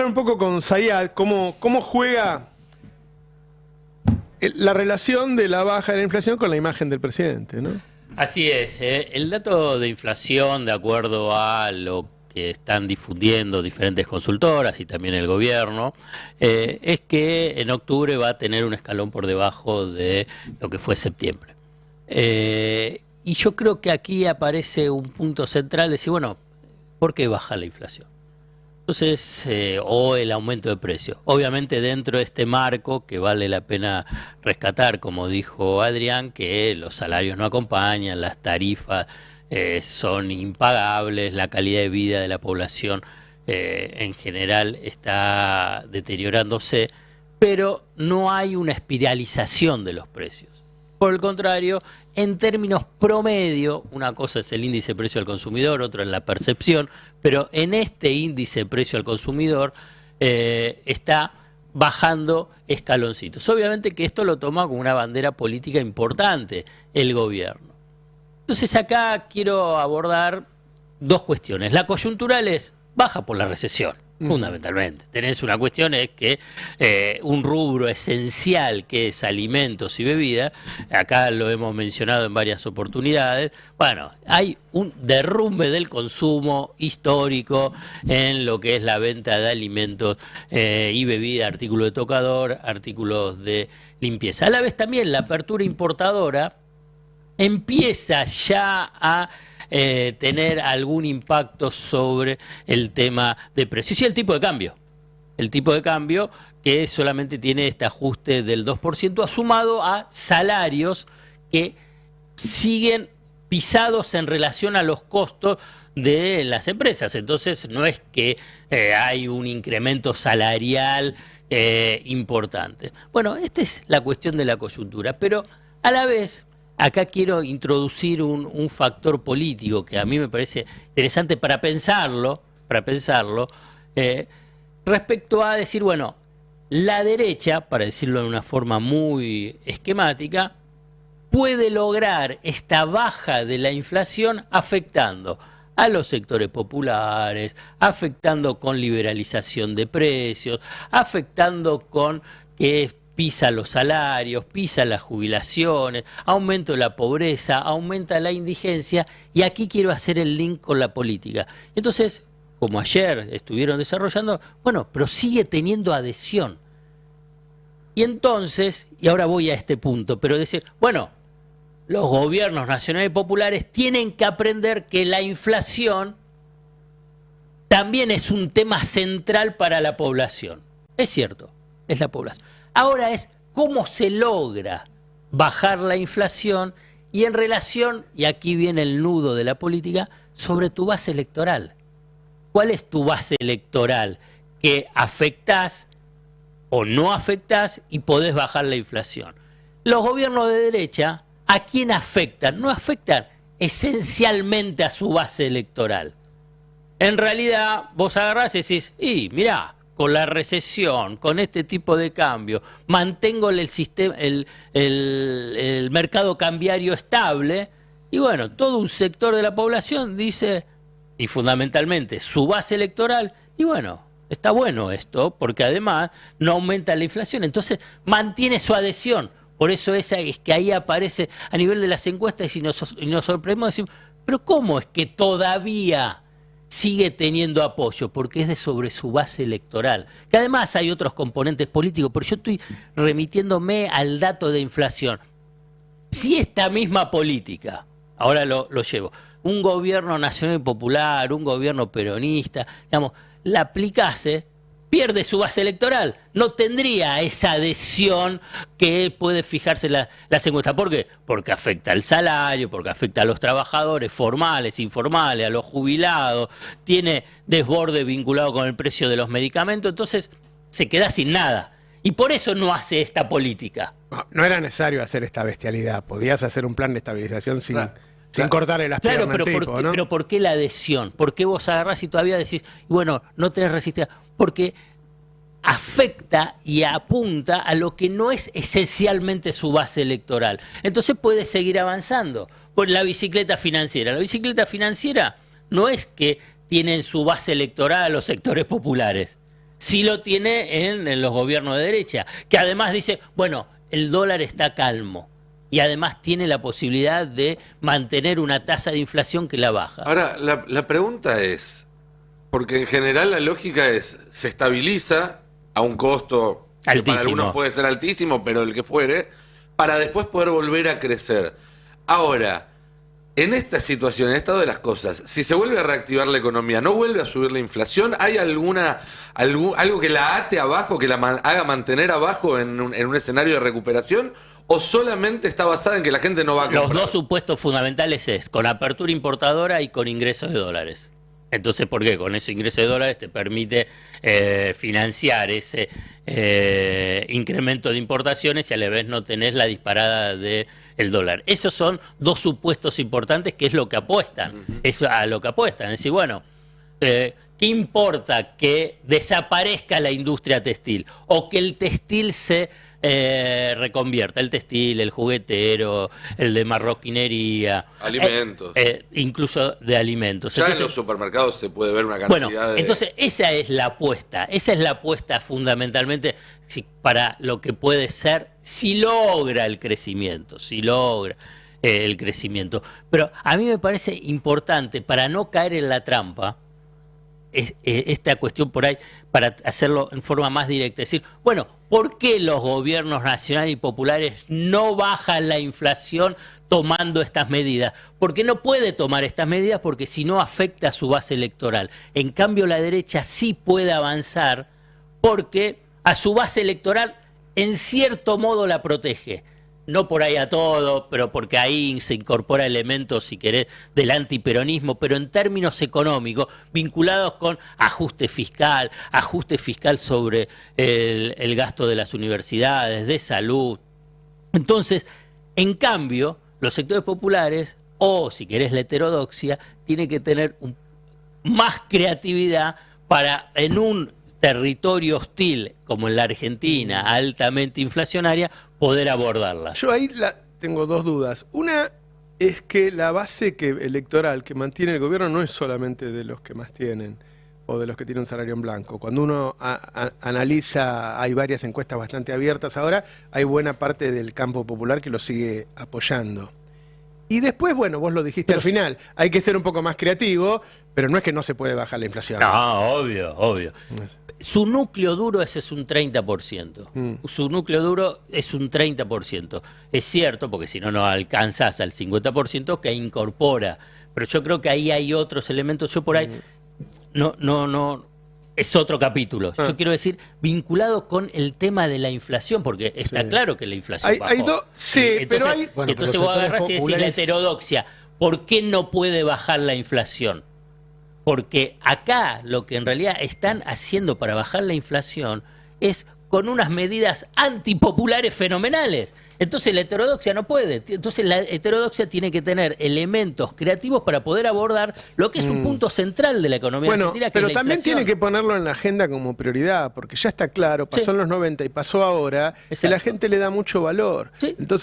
hablar un poco con Zayad, cómo juega la relación de la baja de la inflación con la imagen del presidente, ¿no? Así es. El dato de inflación, de acuerdo a lo que están difundiendo diferentes consultoras y también el gobierno, es que en octubre va a tener un escalón por debajo de lo que fue septiembre. Y yo creo que aquí aparece un punto central de decir, bueno, ¿por qué baja la inflación? Entonces, o el aumento de precios. Obviamente dentro de este marco que vale la pena rescatar, como dijo Adrián, que los salarios no acompañan, las tarifas son impagables, la calidad de vida de la población en general está deteriorándose, pero no hay una espiralización de los precios. Por el contrario, en términos promedio, una cosa es el índice de precio al consumidor, otra es la percepción, pero en este índice de precio al consumidor está bajando escaloncitos. Obviamente que esto lo toma como una bandera política importante el gobierno. Entonces acá quiero abordar dos cuestiones. La coyuntural es baja por la recesión. Fundamentalmente. Tenés una cuestión, es que un rubro esencial que es alimentos y bebidas, acá lo hemos mencionado en varias oportunidades, bueno, hay un derrumbe del consumo histórico en lo que es la venta de alimentos y bebidas, artículos de tocador, artículos de limpieza. A la vez también la apertura importadora empieza ya a tener algún impacto sobre el tema de precios y el tipo de cambio. El tipo de cambio que solamente tiene este ajuste del 2% sumado a salarios que siguen pisados en relación a los costos de las empresas. Entonces no es que hay un incremento salarial importante. Bueno, esta es la cuestión de la coyuntura, pero a la vez acá quiero introducir un factor político que a mí me parece interesante para pensarlo, respecto a decir, bueno, la derecha, para decirlo de una forma muy esquemática, puede lograr esta baja de la inflación afectando a los sectores populares, afectando con liberalización de precios, afectando con que pisa los salarios, pisa las jubilaciones, aumento de la pobreza, aumenta la indigencia, y aquí quiero hacer el link con la política. Entonces, como ayer estuvieron desarrollando, bueno, pero sigue teniendo adhesión. Y entonces, y ahora voy a este punto, pero decir, bueno, los gobiernos nacionales y populares tienen que aprender que la inflación también es un tema central para la población. Es cierto, es la población. Ahora es cómo se logra bajar la inflación y en relación, y aquí viene el nudo de la política, sobre tu base electoral. ¿Cuál es tu base electoral que afectás o no afectás y podés bajar la inflación? Los gobiernos de derecha, ¿a quién afectan? No afectan esencialmente a su base electoral. En realidad, vos agarrás y decís, mirá, con la recesión, con este tipo de cambio, mantengo el sistema, el mercado cambiario estable, y bueno, todo un sector de la población dice, y fundamentalmente su base electoral, y bueno, está bueno esto, porque además no aumenta la inflación, entonces mantiene su adhesión. Por eso es que ahí aparece a nivel de las encuestas y nos sorprendemos, decimos, pero ¿cómo es que todavía sigue teniendo apoyo? Porque es sobre su base electoral, que además hay otros componentes políticos, pero yo estoy remitiéndome al dato de inflación. Si esta misma política, ahora lo llevo, un gobierno nacional y popular, un gobierno peronista, digamos, la aplicase, pierde su base electoral, no tendría esa adhesión que puede fijarse las encuestas. ¿Por qué? Porque afecta al salario, porque afecta a los trabajadores formales, informales, a los jubilados, tiene desborde vinculado con el precio de los medicamentos, entonces se queda sin nada. Y por eso no hace esta política. No era necesario hacer esta bestialidad, podías hacer un plan de estabilización sin cortarle las piernas al tipo, ¿no? Pero ¿por qué la adhesión? ¿Por qué vos agarrás y todavía decís, bueno, no tenés resistencia? Porque afecta y apunta a lo que no es esencialmente su base electoral. Entonces puede seguir avanzando. Por la bicicleta financiera. La bicicleta financiera no es que tiene en su base electoral a los sectores populares. sí lo tiene en los gobiernos de derecha, que además dice, bueno, el dólar está calmo y además tiene la posibilidad de mantener una tasa de inflación que la baja. Ahora, la pregunta es, porque en general la lógica es, se estabiliza a un costo que para algunos puede ser altísimo, pero el que fuere, para después poder volver a crecer. Ahora, en esta situación, en el estado de las cosas, si se vuelve a reactivar la economía, ¿no vuelve a subir la inflación? ¿Hay algo que la ate abajo, que la haga mantener abajo en un escenario de recuperación? ¿O solamente está basada en que la gente no va a comprar? Los dos supuestos fundamentales es con apertura importadora y con ingresos de dólares. Entonces, ¿por qué? Con ese ingreso de dólares te permite financiar ese incremento de importaciones y a la vez no tenés la disparada del dólar. Esos son dos supuestos importantes que es lo que apuestan. Es a lo que apuestan. Es decir, bueno, ¿qué importa que desaparezca la industria textil o que el textil se reconvierta? El textil, el juguetero, el de marroquinería, alimentos, incluso de alimentos. Ya entonces, en los supermercados se puede ver una cantidad de... Entonces esa es la apuesta fundamentalmente para lo que puede ser si logra el crecimiento, Pero a mí me parece importante, para no caer en la trampa, esta cuestión por ahí, para hacerlo en forma más directa, decir, bueno, ¿por qué los gobiernos nacionales y populares no bajan la inflación tomando estas medidas? Porque no puede tomar estas medidas porque si no afecta a su base electoral. En cambio, la derecha sí puede avanzar porque a su base electoral en cierto modo la protege. No por ahí a todo, pero porque ahí se incorpora elementos, si querés, del antiperonismo, pero en términos económicos, vinculados con ajuste fiscal sobre el gasto de las universidades, de salud. Entonces, en cambio, los sectores populares, o si querés la heterodoxia, tiene que tener más creatividad para, en un territorio hostil como en la Argentina, altamente inflacionaria, poder abordarla. Yo ahí tengo dos dudas. Una es que la base electoral que mantiene el gobierno no es solamente de los que más tienen o de los que tienen un salario en blanco. Cuando uno analiza, hay varias encuestas bastante abiertas ahora, hay buena parte del campo popular que lo sigue apoyando. Y después, bueno, vos lo dijiste al final, hay que ser un poco más creativo, pero no es que no se puede bajar la inflación. No, obvio. Su núcleo duro ese es un 30%. Su núcleo duro es un 30%. Es cierto, porque si no, no alcanzas al 50% que incorpora. Pero yo creo que ahí hay otros elementos. Yo por ahí no es otro capítulo. Yo quiero decir, vinculado con el tema de la inflación, porque está claro que la inflación bajó. Pero hay... Entonces vos agarrás y decís la heterodoxia. ¿Por qué no puede bajar la inflación? Porque acá lo que en realidad están haciendo para bajar la inflación es con unas medidas antipopulares fenomenales. Entonces la heterodoxia no puede. Entonces la heterodoxia tiene que tener elementos creativos para poder abordar lo que es un punto central de la economía argentina, que pero es la también inflación. tiene que ponerlo en la agenda como prioridad, porque ya está claro, pasó en los 90 y pasó ahora, que la gente le da mucho valor. Entonces